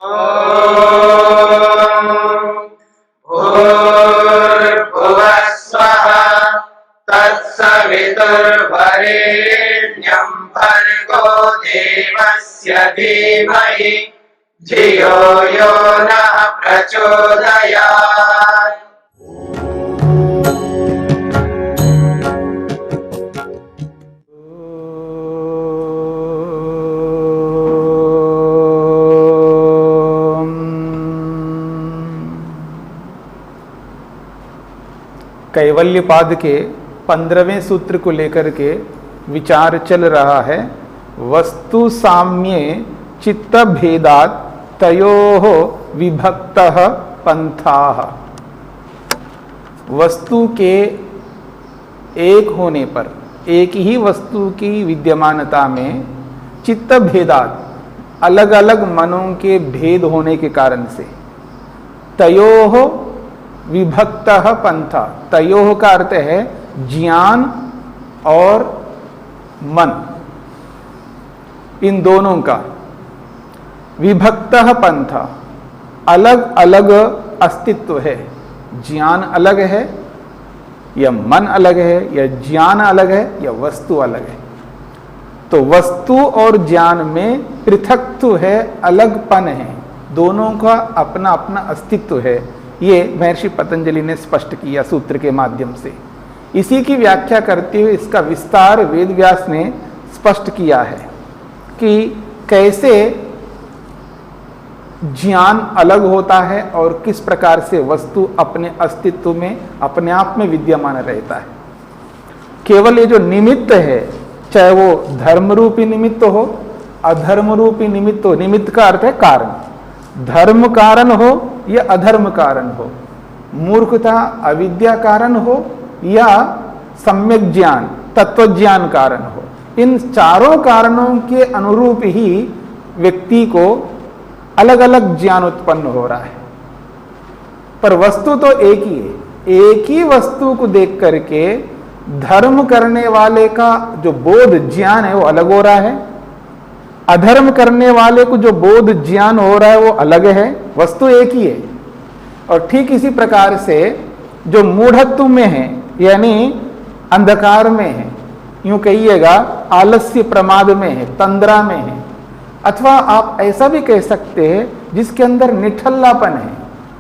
भूर्भुवः स्वः तत्सवितुर्वरेण्यं भर्गो देवस्य धीमहि धियो यो नः प्रचोदयात्। कैवल्यपाद के 15वें सूत्र को लेकर के विचार चल रहा है। वस्तु साम्ये चित्त भेदात् तयोः विभक्तः पंथाः। वस्तु के एक होने पर, एक ही वस्तु की विद्यमानता में चित्त भेदात्, अलग अलग मनों के भेद होने के कारण से, तयोः विभक्तः पंथा, तयोः का अर्थ है ज्ञान और मन, इन दोनों का विभक्तः पंथा, अलग अलग अस्तित्व है। ज्ञान अलग है या मन अलग है या ज्ञान अलग है या वस्तु अलग है। तो वस्तु और ज्ञान में पृथकत्व है, अलगपन है, दोनों का अपना अपना अस्तित्व है। ये महर्षि पतंजलि ने स्पष्ट किया सूत्र के माध्यम से। इसी की व्याख्या करते हुए इसका विस्तार वेदव्यास ने स्पष्ट किया है कि कैसे ज्ञान अलग होता है और किस प्रकार से वस्तु अपने अस्तित्व में अपने आप में विद्यमान रहता है। केवल ये जो निमित्त है, चाहे वो धर्म रूपी निमित्त हो, अधर्म रूपी निमित्त हो, निमित्त का अर्थ है कारण, धर्म कारण हो या अधर्म कारण हो, मूर्खता अविद्या कारण हो या सम्यक ज्ञान तत्व ज्ञान कारण हो, इन चारों कारणों के अनुरूप ही व्यक्ति को अलग अलग ज्ञान उत्पन्न हो रहा है। पर वस्तु तो एक ही है। एक ही वस्तु को देख करके धर्म करने वाले का जो बोध ज्ञान है वो अलग हो रहा है, अधर्म करने वाले को जो बोध ज्ञान हो रहा है वो अलग है। वस्तु एक ही है। और ठीक इसी प्रकार से जो मूढ़त्व में है, यानी अंधकार में है, यूं कहिएगा आलस्य प्रमाद में है, तंद्रा में है, अथवा आप ऐसा भी कह सकते हैं जिसके अंदर निठल्लापन है,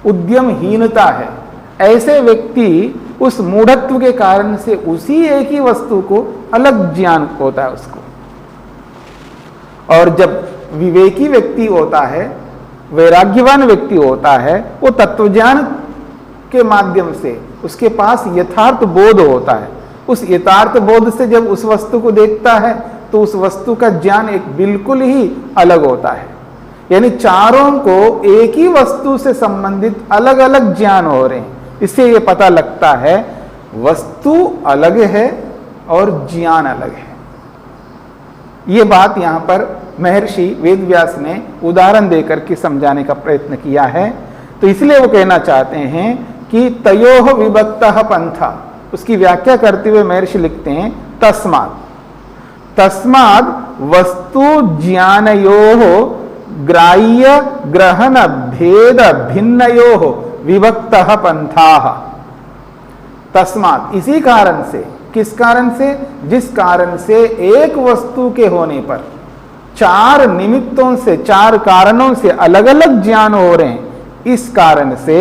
उद्यमहीनता है, ऐसे व्यक्ति उस मूढ़त्व के कारण से उसी एक ही वस्तु को अलग ज्ञान होता है उसको। और जब विवेकी व्यक्ति होता है, वैराग्यवान व्यक्ति होता है, वो तत्वज्ञान के माध्यम से उसके पास यथार्थ बोध होता है। उस यथार्थ बोध से जब उस वस्तु को देखता है तो उस वस्तु का ज्ञान एक बिल्कुल ही अलग होता है। यानी चारों को एक ही वस्तु से संबंधित अलग अलग ज्ञान हो रहे हैं। इससे ये पता लगता है वस्तु अलग है और ज्ञान अलग है। ये बात यहां पर महर्षि वेदव्यास ने उदाहरण देकर के समझाने का प्रयत्न किया है। तो इसलिए वो कहना चाहते हैं कि तयोः विभक्तः पंथा। उसकी व्याख्या करते हुए महर्षि लिखते हैं तस्मात्, तस्माद् वस्तु ज्ञानयोः ग्राह्य ग्रहण भेद भिन्नयोः विभक्तः पंथाः। तस्मात्, इसी कारण से, किस कारण से? जिस कारण से एक वस्तु के होने पर चार निमित्तों से, चार कारणों से अलग अलग ज्ञान हो रहे हैं, इस कारण से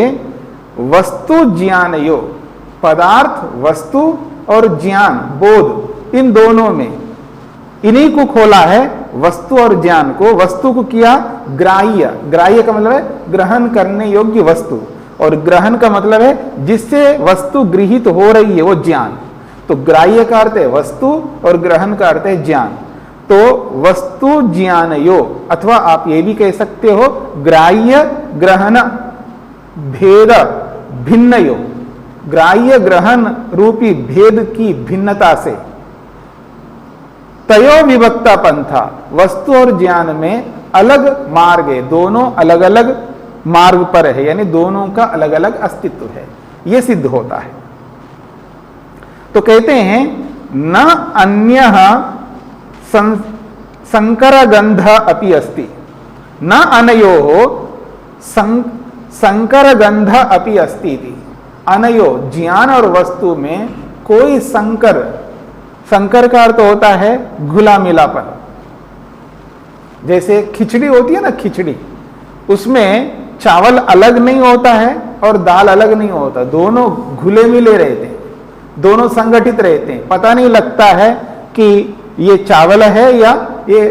वस्तु ज्ञान योग, पदार्थ वस्तु और ज्ञान बोध, इन दोनों में इन्हीं को खोला है, वस्तु और ज्ञान को। वस्तु को किया ग्राह्य, ग्राह्य का मतलब है ग्रहण करने योग्य वस्तु, और ग्रहण का मतलब है जिससे वस्तु गृहीत हो रही है वो ज्ञान। तो ग्राह्य का अर्थ है वस्तु और ग्रहण का अर्थ है ज्ञान। तो वस्तु ज्ञान योग, अथवा आप ये भी कह सकते हो ग्राह्य ग्रहण भेद भिन्न योग, ग्राह्य ग्रहण रूपी भेद की भिन्नता से तयो विभक्ता पंथा, वस्तु और ज्ञान में अलग मार्ग है, दोनों अलग अलग मार्ग पर है, यानी दोनों का अलग अलग अस्तित्व है, यह सिद्ध होता है। तो कहते हैं न अन्यः संकर गंध अपि अस्ति, न अनयोः संकर गंध अपि अस्ति इति। अनयो ज्ञान और वस्तु में कोई संकर, संकर का अर्थ होता है घुला मिलापन। जैसे खिचड़ी होती है ना, खिचड़ी, उसमें चावल अलग नहीं होता है और दाल अलग नहीं होता, दोनों घुले मिले रहते हैं, दोनों संगठित रहते हैं, पता नहीं लगता है कि ये चावल है या ये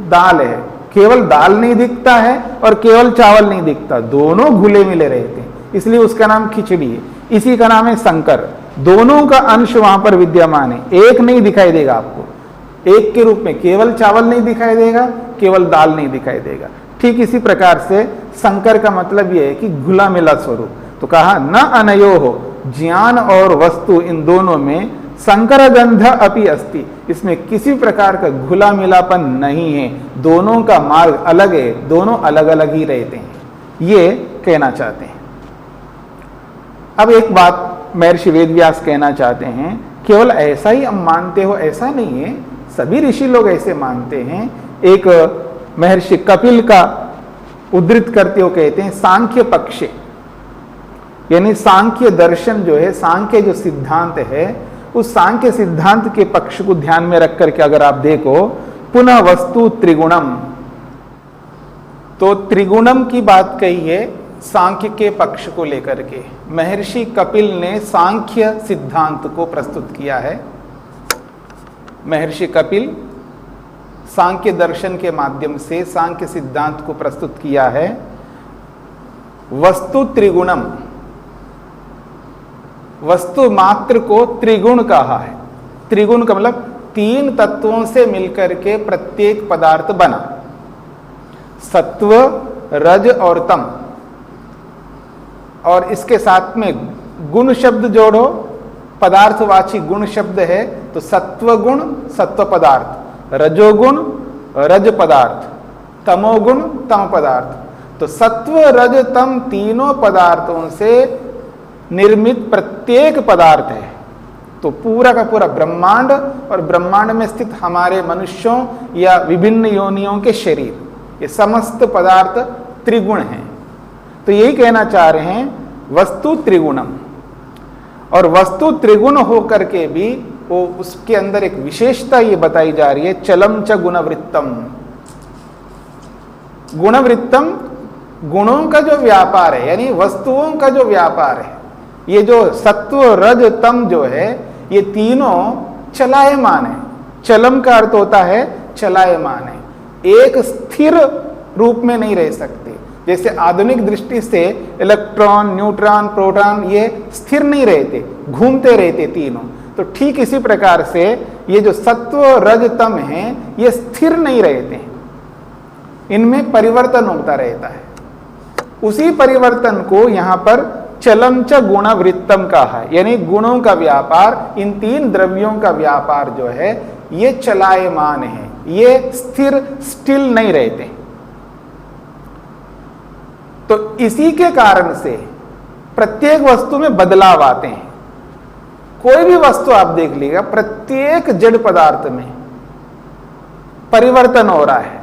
दाल है। केवल दाल नहीं दिखता है और केवल चावल नहीं दिखता, दोनों घुले मिले रहते हैं, इसलिए उसका नाम खिचड़ी है। इसी का नाम है संकर। दोनों का अंश वहां पर विद्यमान है, एक नहीं दिखाई देगा आपको, एक के रूप में केवल चावल नहीं दिखाई देगा, केवल दाल नहीं दिखाई देगा। ठीक इसी प्रकार से संकर का मतलब यह है कि घुला मिला स्वरूप। तो कहा न अनयो हो, ज्ञान और वस्तु इन दोनों में संकर गंध अपि अस्ति, इसमें किसी प्रकार का घुला मिलापन नहीं है, दोनों का मार्ग अलग है, दोनों अलग अलग ही रहते हैं, ये कहना चाहते हैं। अब एक बात महर्षि वेदव्यास कहना चाहते हैं, केवल ऐसा ही हम मानते हो ऐसा नहीं है, सभी ऋषि लोग ऐसे मानते हैं। एक महर्षि कपिल का उद्धृत करते हो कहते हैं सांख्य पक्ष, यानी सांख्य दर्शन जो है, सांख्य जो सिद्धांत है, उस सांख्य सिद्धांत के पक्ष को ध्यान में रख करके अगर आप देखो, पुनः वस्तु त्रिगुणम, तो त्रिगुणम की बात कही है सांख्य के पक्ष को लेकर के। महर्षि कपिल ने सांख्य सिद्धांत को प्रस्तुत किया है। महर्षि कपिल सांख्य दर्शन के माध्यम से सांख्य सिद्धांत को प्रस्तुत किया है। वस्तु त्रिगुणम, वस्तु मात्र को त्रिगुण कहा है। त्रिगुण का मतलब तीन तत्वों से मिलकर के प्रत्येक पदार्थ बना, सत्व, रज और तम, और इसके साथ में गुण शब्द जोड़ो, पदार्थवाची गुण शब्द है, तो सत्व गुण सत्व पदार्थ, रजोगुण रज पदार्थ, तमोगुण तम पदार्थ। तो सत्व रज तम तीनों पदार्थों से निर्मित प्रत्येक पदार्थ है। तो पूरा का पूरा ब्रह्मांड और ब्रह्मांड में स्थित हमारे मनुष्यों या विभिन्न योनियों के शरीर, ये समस्त पदार्थ त्रिगुण हैं। तो यही कहना चाह रहे हैं वस्तु त्रिगुणम। और वस्तु त्रिगुण होकर के भी वो उसके अंदर एक विशेषता ये बताई जा रही है, चलम च गुणवृत्तम। गुणवृत्तम गुणों का जो व्यापार है, यानी वस्तुओं का जो व्यापार है, ये जो सत्व रज तम जो है, ये तीनों चलायमान है। चलम का अर्थ होता है चलायमान है, एक स्थिर रूप में नहीं रह सकते। जैसे आधुनिक दृष्टि से इलेक्ट्रॉन, न्यूट्रॉन, प्रोटॉन ये स्थिर नहीं रहते, घूमते रहते तीनों। तो ठीक इसी प्रकार से ये जो सत्व रज तम है, ये स्थिर नहीं रहते, इनमें परिवर्तन होता रहता है। उसी परिवर्तन को यहां पर चलम च गुणवृत्तम कहा है, यानी गुणों का व्यापार, इन तीन द्रव्यों का व्यापार जो है ये चलायमान है, ये स्थिर स्टिल नहीं रहते। तो इसी के कारण से प्रत्येक वस्तु में बदलाव आते हैं। कोई भी वस्तु आप देख लीजिएगा, प्रत्येक जड़ पदार्थ में परिवर्तन हो रहा है।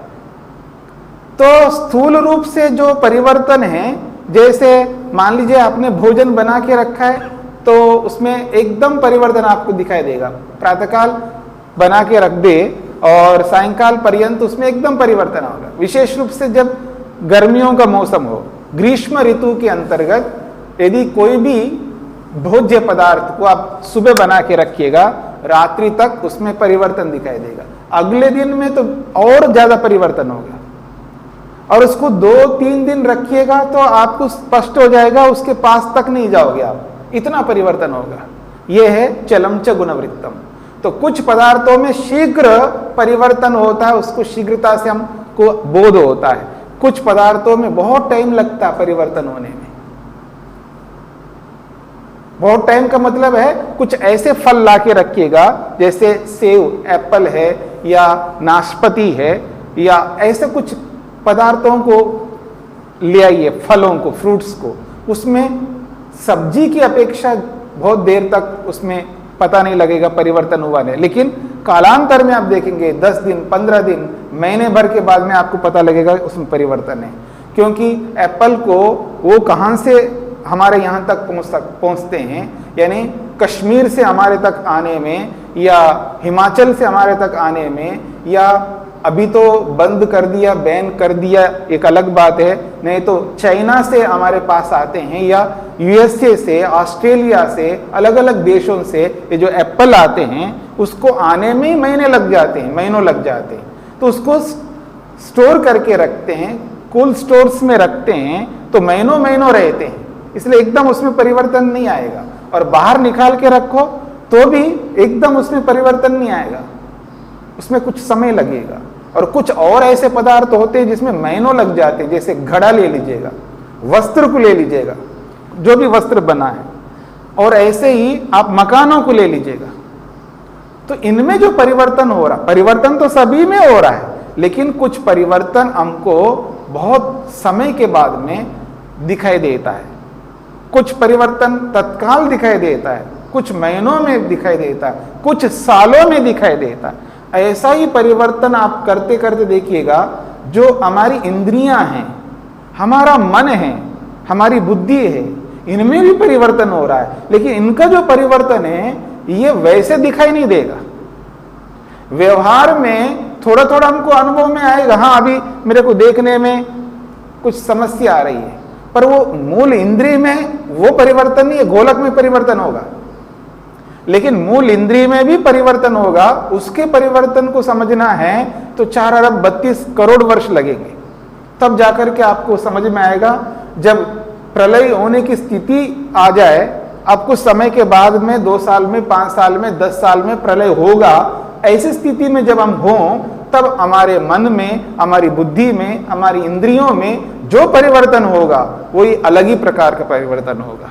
तो स्थूल रूप से जो परिवर्तन है, जैसे मान लीजिए आपने भोजन बना के रखा है, तो उसमें एकदम परिवर्तन आपको दिखाई देगा। प्रातःकाल बना के रख दे और सायंकाल पर्यंत उसमें एकदम परिवर्तन होगा। विशेष रूप से जब गर्मियों का मौसम हो, ग्रीष्म ऋतु के अंतर्गत यदि कोई भी भोज्य पदार्थ को आप सुबह बना के रखिएगा, रात्रि तक उसमें परिवर्तन दिखाई देगा। अगले दिन में तो और ज्यादा परिवर्तन होगा, और उसको 2-3 दिन रखिएगा तो आपको स्पष्ट हो जाएगा, उसके पास तक नहीं जाओगे आप, इतना परिवर्तन होगा। यह है चलम च गुणवृत्तम। तो कुछ पदार्थों में शीघ्र परिवर्तन होता है, उसको शीघ्रता से हमको बोध होता है। कुछ पदार्थों में बहुत टाइम लगता है परिवर्तन होने में। बहुत टाइम का मतलब है कुछ ऐसे फल ला के रखिएगा, जैसे सेब, एप्पल है या नाशपाती है, या ऐसे कुछ पदार्थों को ले आइए, फलों को, फ्रूट्स को, उसमें सब्जी की अपेक्षा बहुत देर तक उसमें पता नहीं लगेगा परिवर्तन हुआ नहीं। लेकिन कालांतर में आप देखेंगे 10 दिन, 15 दिन, महीने भर के बाद में आपको पता लगेगा उसमें परिवर्तन है। क्योंकि एप्पल को वो कहाँ से हमारे यहाँ तक पहुँचते हैं, यानी कश्मीर से हमारे तक आने में या हिमाचल से हमारे तक आने में, या अभी तो बंद कर दिया, बैन कर दिया, एक अलग बात है, नहीं तो चाइना से हमारे पास आते हैं या यूएसए से, ऑस्ट्रेलिया से, अलग अलग देशों से ये जो एप्पल आते हैं उसको आने में ही महीने लग जाते हैं, महीनों लग जाते हैं। तो उसको स्टोर करके रखते हैं, कोल्ड स्टोर्स में रखते हैं, तो महीनों महीनों रहते हैं, इसलिए एकदम उसमें परिवर्तन नहीं आएगा। और बाहर निकाल के रखो तो भी एकदम उसमें परिवर्तन नहीं आएगा, उसमें कुछ समय लगेगा। और कुछ और ऐसे पदार्थ होते हैं जिसमें महीनों लग जाते हैं, जैसे घड़ा ले लीजिएगा, वस्त्र को ले लीजिएगा, जो भी वस्त्र बना है, और ऐसे ही आप मकानों को ले लीजिएगा। तो इनमें जो परिवर्तन हो रहा, परिवर्तन तो सभी में हो रहा है, लेकिन कुछ परिवर्तन हमको बहुत समय के बाद में दिखाई देता है, कुछ परिवर्तन तत्काल दिखाई देता है, कुछ महीनों में दिखाई देता है, कुछ सालों में दिखाई देता है। ऐसा ही परिवर्तन आप करते करते देखिएगा, जो हमारी इंद्रियां हैं, हमारा मन है, हमारी बुद्धि है, इनमें भी परिवर्तन हो रहा है, लेकिन इनका जो परिवर्तन है ये वैसे दिखाई नहीं देगा। व्यवहार में थोड़ा थोड़ा हमको अनुभव में आएगा, हाँ अभी मेरे को देखने में कुछ समस्या आ रही है, पर वो मूल इंद्रिय में वो परिवर्तन नहीं है, गोलक में परिवर्तन होगा। लेकिन मूल इंद्रिय में भी परिवर्तन होगा, उसके परिवर्तन को समझना है तो 4 अरब 32 करोड़ वर्ष लगेंगे, तब जाकर के आपको समझ में आएगा। जब प्रलय होने की स्थिति आ जाए, अब कुछ समय के बाद में 2 साल में, 5 साल में, 10 साल में प्रलय होगा, ऐसी स्थिति में जब हम हों, तब हमारे मन में, हमारी बुद्धि में, हमारी इंद्रियों में जो परिवर्तन होगा वही अलग ही प्रकार का परिवर्तन होगा।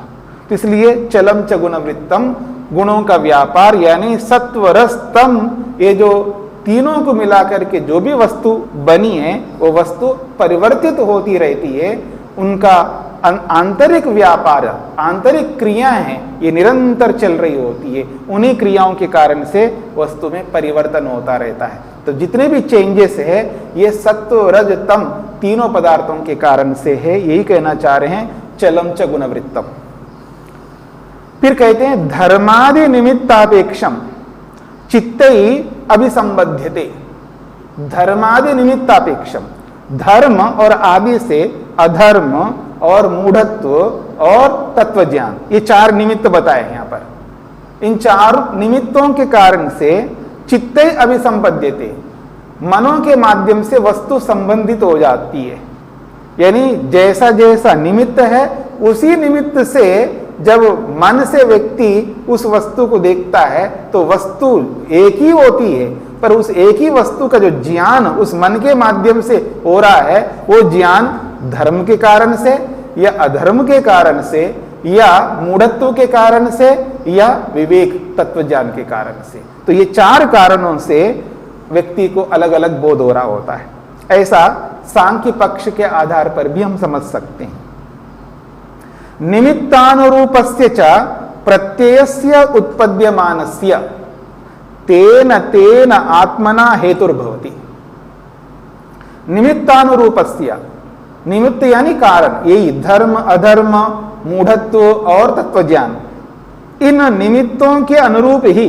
तो इसलिए चलम च गुणवृत्तम, गुणों का व्यापार, यानी सत्व रस तम, ये जो तीनों को मिलाकर के जो भी वस्तु बनी है वो वस्तु परिवर्तित होती रहती है। उनका आंतरिक व्यापार, आंतरिक क्रियाएं हैं, ये निरंतर चल रही होती है। उन्हीं क्रियाओं के कारण से वस्तु में परिवर्तन होता रहता है। तो जितने भी चेंजेस है ये सत्व रज तम तीनों पदार्थों के कारण से है, यही कहना चाह रहे हैं चलम च गुणवृत्तम। फिर कहते हैं धर्मादि निमित्तापेक्षम चित्तई अभिसंबध्यते। धर्मादि निमित्तापेक्षम, धर्म और आदि से अधर्म और मूढ़त्व और तत्वज्ञान, ये 4 निमित्त बताए हैं यहाँ पर। इन 4 निमित्तों के कारण से चित्ते अभिसंबध्यते, मनों के माध्यम से वस्तु संबंधित हो जाती है। यानी जैसा जैसा निमित्त है उसी निमित्त से जब मन से व्यक्ति उस वस्तु को देखता है तो वस्तु एक ही होती है, पर उस एक ही वस्तु का जो ज्ञान उस मन के माध्यम से हो रहा है वो ज्ञान धर्म के कारण से या अधर्म के कारण से या मूढ़त्व के कारण से या विवेक तत्व ज्ञान के कारण से। तो ये 4 कारणों से व्यक्ति को अलग अलग बोध हो रहा होता है। ऐसा सांख्य पक्ष के आधार पर भी हम समझ सकते हैं। निमित्तानुरूपस्य च प्रत्ययस्य उत्पद्यमानस्य तेन तेन आत्मना हेतुर्भवति। निमित्तानुरूपस्य, निमित्त यानी कारण, यही धर्म अधर्म मूढ़त्व और तत्वज्ञान, इन निमित्तों के अनुरूप ही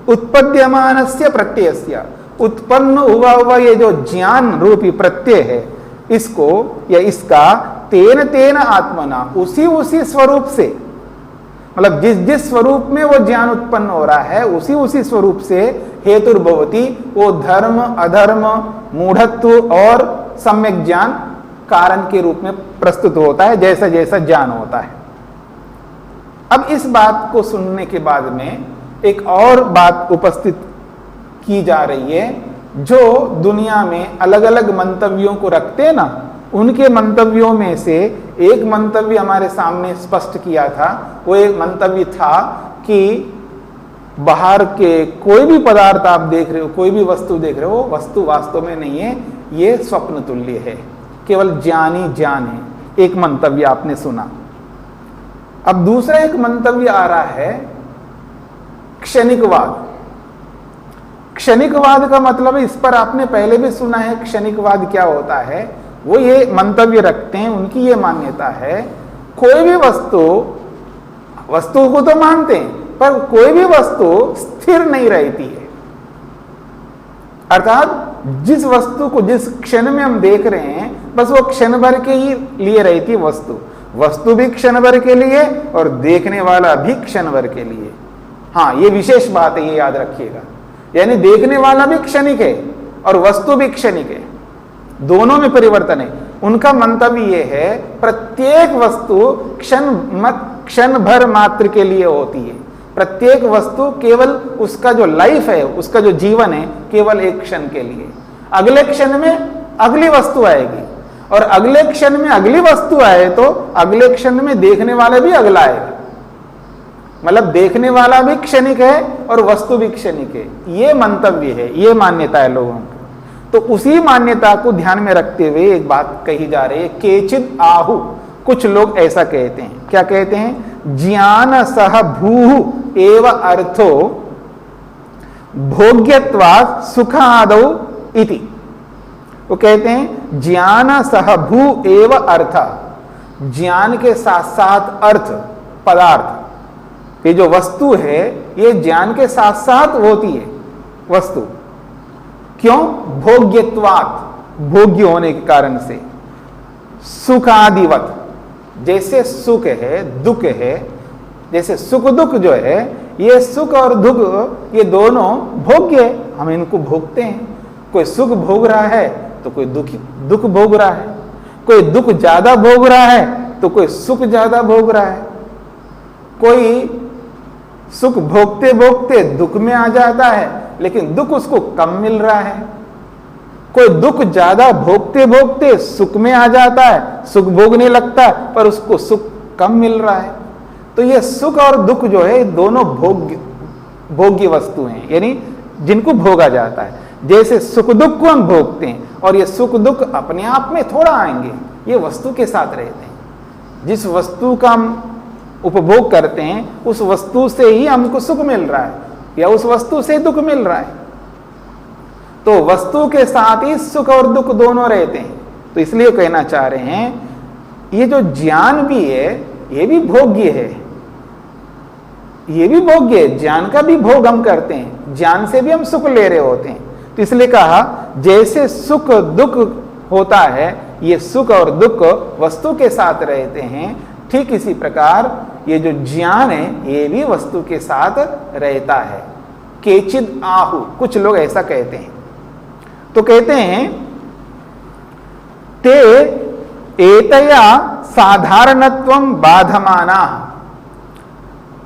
उत्पद्यमानस्य प्रत्ययस्य, उत्पन्न हुआ ये जो ज्ञान रूपी प्रत्यय है, इसको या इसका तेन तेन आत्मना, उसी स्वरूप से, मतलब जिस स्वरूप में वो ज्ञान उत्पन्न हो रहा है उसी स्वरूप से हेतुर्भवति, वो धर्म अधर्म मूढ़त्व और सम्यक ज्ञान कारण के रूप में प्रस्तुत होता है, जैसा जैसा ज्ञान होता है। अब इस बात को सुनने के बाद में एक और बात उपस्थित की जा रही है। जो दुनिया में अलग अलग मंतव्यों को रखते हैं ना, उनके मंतव्यों में से एक मंतव्य हमारे सामने स्पष्ट किया था। वो एक मंतव्य था कि बाहर के कोई भी पदार्थ आप देख रहे हो, कोई भी वस्तु देख रहे हो, वस्तु वास्तव में नहीं है, ये स्वप्न तुल्य है, केवल ज्ञान ही ज्ञान है। एक मंतव्य आपने सुना। अब दूसरा एक मंतव्य आ रहा है क्षणिकवाद। क्षणिकवाद का मतलब, इस पर आपने पहले भी सुना है। क्षणिकवाद क्या होता है? वो ये मंतव्य रखते हैं, उनकी ये मान्यता है, कोई भी वस्तु को तो मानते हैं, पर कोई भी वस्तु स्थिर नहीं रहती है। अर्थात जिस वस्तु को जिस क्षण में हम देख रहे हैं, बस वो क्षण भर के ही लिए रहती है वस्तु भी क्षण भर के लिए और देखने वाला भी क्षण भर के लिए। हाँ, ये विशेष बात है, ये याद रखिएगा। यानी देखने वाला भी क्षणिक है और वस्तु भी क्षणिक है, दोनों में परिवर्तन है। उनका मंतव्य ये है, प्रत्येक वस्तु क्षण भर मात्र के लिए होती है। प्रत्येक वस्तु केवल उसका जो लाइफ है, उसका जो जीवन है, केवल एक क्षण के लिए। अगले क्षण में अगली वस्तु आएगी और अगले क्षण में अगली वस्तु आए तो अगले क्षण में देखने वाला भी अगला आएगा। मतलब देखने वाला भी क्षणिक है और वस्तु भी क्षणिक है। ये मंतव्य है, ये मान्यता है लोगों की। तो उसी मान्यता को ध्यान में रखते हुए एक बात कही जा रही है, केचिद आहु, कुछ लोग ऐसा कहते हैं। क्या कहते हैं? ज्ञान सह भू एव अर्थो भोग्यत्वात् सुखादौ इति। वो कहते हैं ज्ञान सह भू एव अर्थ, ज्ञान के साथ साथ अर्थ, पदार्थ, ये जो वस्तु है ये ज्ञान के साथ साथ होती है वस्तु। क्यों? भोग्यत्वात्, भोग्य होने के कारण से। सुखादिवत, जैसे सुख है दुख है, जैसे सुख दुख जो है, ये सुख और दुख ये दोनों भोग्य है, हम इनको भोगते हैं। कोई सुख भोग रहा है तो कोई दुख भोग रहा है, कोई दुख ज्यादा भोग रहा है तो कोई सुख ज्यादा भोग रहा है, कोई सुख भोगते भोगते दुख में आ जाता है लेकिन दुख उसको कम मिल रहा है, कोई दुख ज्यादा भोगते भोगते सुख में आ जाता है, सुख भोगने लगता है पर उसको सुख कम मिल रहा है। तो ये सुख और दुख जो है दोनों भोग्य वस्तु हैं, यानी जिनको भोगा जाता है। जैसे सुख दुख को हम भोगते हैं और ये सुख दुख अपने आप में थोड़ा आएंगे, ये वस्तु के साथ रहते हैं। जिस वस्तु का हम उपभोग करते हैं उस वस्तु से ही हमको सुख मिल रहा है या उस वस्तु से दुख मिल रहा है। तो वस्तु के साथ ही सुख और दुख दोनों रहते हैं। तो इसलिए कहना चाह रहे हैं ये जो ज्ञान भी है ये भी भोग्य है, ये भी भोग्य है, ज्ञान का भी भोग हम करते हैं, ज्ञान से भी हम सुख ले रहे होते हैं। तो इसलिए कहा जैसे सुख दुख होता है, ये सुख और दुख वस्तु के साथ रहते हैं, ठीक इसी प्रकार ये जो ज्ञान है ये भी वस्तु के साथ रहता है। केचिद आहु, कुछ लोग ऐसा कहते हैं। तो कहते हैं ते एतया साधारणत्वं बाधमाना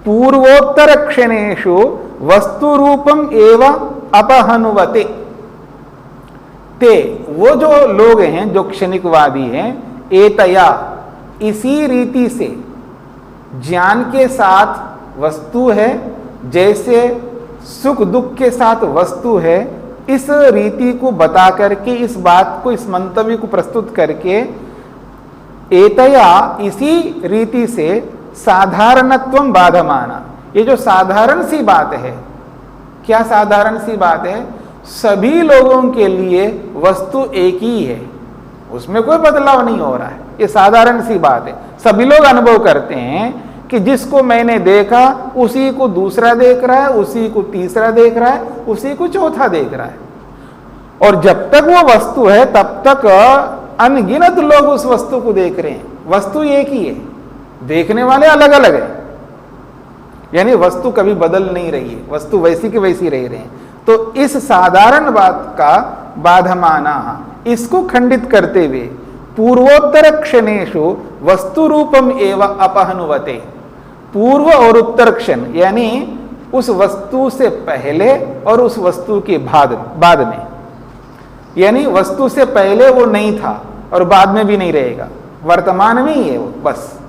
पूर्वोत्तर क्षणेषु वस्तु रूपम एव अपहनुवते। ते, वो जो लोग हैं जो क्षणिकवादी हैं, एतया, इसी रीति से ज्ञान के साथ वस्तु है, जैसे सुख दुख के साथ वस्तु है, इस रीति को बता करके, इस बात को, इस मंतव्य को प्रस्तुत करके, एतया, इसी रीति से साधारणत्वं बाधमाना, ये जो साधारण सी बात है, क्या साधारण सी बात है? सभी लोगों के लिए वस्तु एक ही है, उसमें कोई बदलाव नहीं हो रहा है, ये साधारण सी बात है। सभी लोग अनुभव करते हैं कि जिसको मैंने देखा उसी को दूसरा देख रहा है, उसी को तीसरा देख रहा है, उसी को चौथा देख रहा है। और जब तक वो वस्तु है तब तक अनगिनत लोग उस वस्तु को देख रहे हैं। वस्तु एक ही है, देखने वाले अलग अलग है, यानी वस्तु कभी बदल नहीं रही है, वस्तु वैसी की वैसी रह रहे हैं। तो इस साधारण बात का बाधमाना, इसको खंडित करते हुए पूर्वोत्तर क्षणेषु वस्तु रूपम एवं अपहनुवते, पूर्व और उत्तर क्षण, यानी उस वस्तु से पहले और उस वस्तु के बाद में, यानी वस्तु से पहले वो नहीं था और बाद में भी नहीं रहेगा, वर्तमान में ही है वो बस।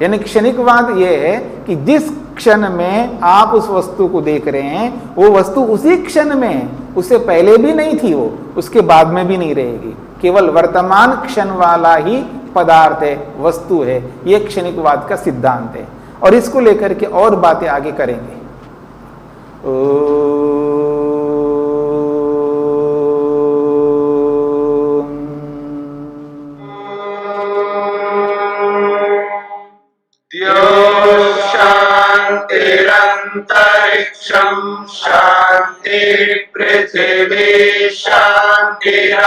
यानी क्षणिकवाद ये है कि जिस क्षण में आप उस वस्तु को देख रहे हैं वो वस्तु उसी क्षण में है, उससे पहले भी नहीं थी वो, उसके बाद में भी नहीं रहेगी, केवल वर्तमान क्षण वाला ही पदार्थ है, वस्तु है। ये क्षणिकवाद का सिद्धांत है और इसको लेकर के और बातें आगे करेंगे। द्यौः शान्तिरन्तरिक्षं शान्ति पृथिवी शान्तिरापः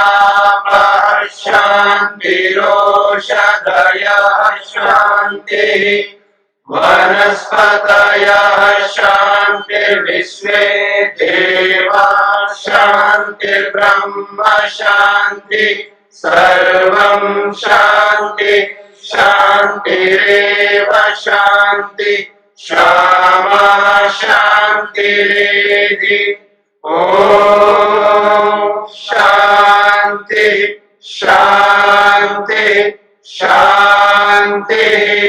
शान्तिरोषधयः शान्तिः वनस्पतयः शान्तिर्विश्वे देवाः शान्तिर्ब्रह्म शान्ति सर्वं शान्ति शान्तिरेव शान्ति श्यामा शान्तिरेधि ॐ शान्ति शान्ति शान्तिः